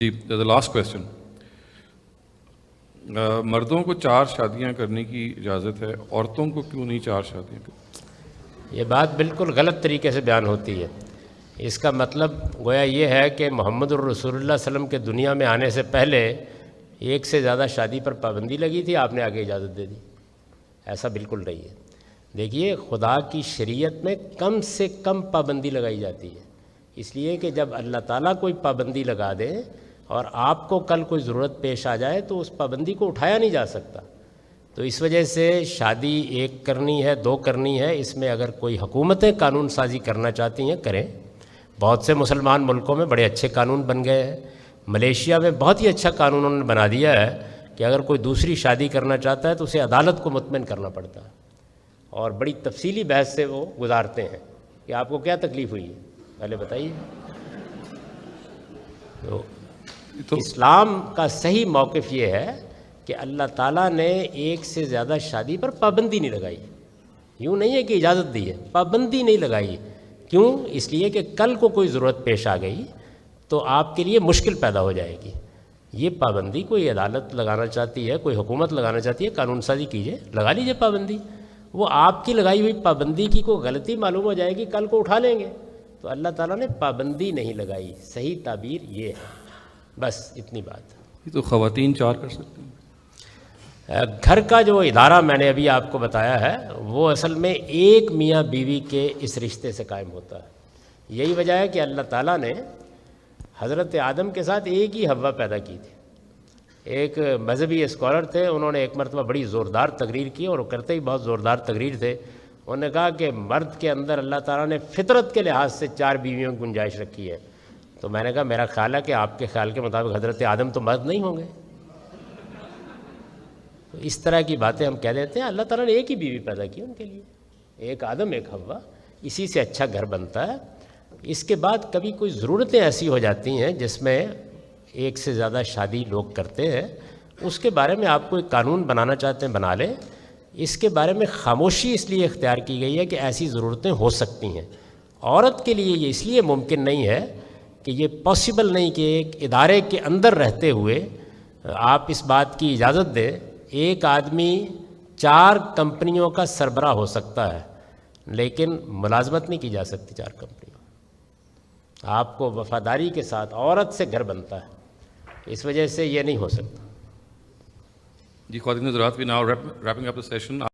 G the last question. مردوں کو 4 شادیاں کرنے کی اجازت ہے، عورتوں کو کیوں نہیں 4 شادیاں کرنی؟ یہ بات بالکل غلط طریقے سے بیان ہوتی ہے۔ اس کا مطلب گویا یہ ہے کہ محمد الرسول اللہ صلی اللہ علیہ وسلم کے دنیا میں آنے سے پہلے ایک سے زیادہ شادی پر پابندی لگی تھی، آپ نے آگے اجازت دے دی۔ ایسا بالکل نہیں ہے۔ دیکھیے، خدا کی شریعت میں کم سے کم پابندی لگائی جاتی ہے، اس لیے کہ جب اللہ تعالیٰ کوئی پابندی لگا دے اور آپ کو کل کوئی ضرورت پیش آ جائے تو اس پابندی کو اٹھایا نہیں جا سکتا۔ تو اس وجہ سے شادی ایک کرنی ہے، 2 کرنی ہے، اس میں اگر کوئی حکومتیں قانون سازی کرنا چاہتی ہیں کریں۔ بہت سے مسلمان ملکوں میں بڑے اچھے قانون بن گئے ہیں۔ ملیشیا میں بہت ہی اچھا قانون انہوں نے بنا دیا ہے کہ اگر کوئی دوسری شادی کرنا چاہتا ہے تو اسے عدالت کو مطمئن کرنا پڑتا ہے، اور بڑی تفصیلی بحث سے وہ گزارتے ہیں کہ آپ کو کیا تکلیف ہوئی ہے، پہلے بتائیے۔ تو اسلام کا صحیح موقف یہ ہے کہ اللہ تعالیٰ نے ایک سے زیادہ شادی پر پابندی نہیں لگائی۔ یوں نہیں ہے کہ اجازت دی ہے، پابندی نہیں لگائی۔ کیوں؟ اس لیے کہ کل کو کوئی ضرورت پیش آ گئی تو آپ کے لیے مشکل پیدا ہو جائے گی۔ یہ پابندی کوئی عدالت لگانا چاہتی ہے، کوئی حکومت لگانا چاہتی ہے، قانون سازی کیجیے، لگا لیجیے پابندی۔ وہ آپ کی لگائی ہوئی پابندی کی کوئی غلطی معلوم ہو جائے گی، کل کو اٹھا لیں گے۔ تو اللہ تعالیٰ نے پابندی نہیں لگائی، صحیح تعبیر یہ ہے، بس اتنی بات۔ یہ تو خواتین 4 کر سکتے ہیں۔ گھر کا جو ادارہ میں نے ابھی آپ کو بتایا ہے وہ اصل میں ایک میاں بیوی کے اس رشتے سے قائم ہوتا ہے۔ یہی وجہ ہے کہ اللہ تعالیٰ نے حضرت آدم کے ساتھ ایک ہی حوا پیدا کی تھی۔ ایک مذہبی اسکالر تھے، انہوں نے ایک مرتبہ بڑی زوردار تقریر کی، اور وہ کرتے ہی بہت زوردار تقریر تھے۔ انہوں نے کہا کہ مرد کے اندر اللہ تعالیٰ نے فطرت کے لحاظ سے 4 بیویوں کی گنجائش رکھی ہے۔ تو میں نے کہا میرا خیال ہے کہ آپ کے خیال کے مطابق حضرت آدم تو مرد نہیں ہوں گے۔ تو اس طرح کی باتیں ہم کہہ دیتے ہیں۔ اللہ تعالیٰ نے ایک ہی بیوی پیدا کی ان کے لیے، ایک آدم ایک حوا، اسی سے اچھا گھر بنتا ہے۔ اس کے بعد کبھی کوئی ضرورتیں ایسی ہو جاتی ہیں جس میں ایک سے زیادہ شادی لوگ کرتے ہیں، اس کے بارے میں آپ کوئی قانون بنانا چاہتے ہیں بنا لیں۔ اس کے بارے میں خاموشی اس لیے اختیار کی گئی ہے کہ ایسی ضرورتیں ہو سکتی ہیں۔ عورت کے لیے یہ اس لیے ممکن نہیں ہے کہ یہ پاسبل نہیں کہ ایک ادارے کے اندر رہتے ہوئے آپ اس بات کی اجازت دیں۔ ایک آدمی 4 کمپنیوں کا سربراہ ہو سکتا ہے، لیکن ملازمت نہیں کی جا سکتی 4 کمپنیوں۔ آپ کو وفاداری کے ساتھ عورت سے گھر بنتا ہے، اس وجہ سے یہ نہیں ہو سکتا۔ جی خواتین حضرات، we now wrapping up the session.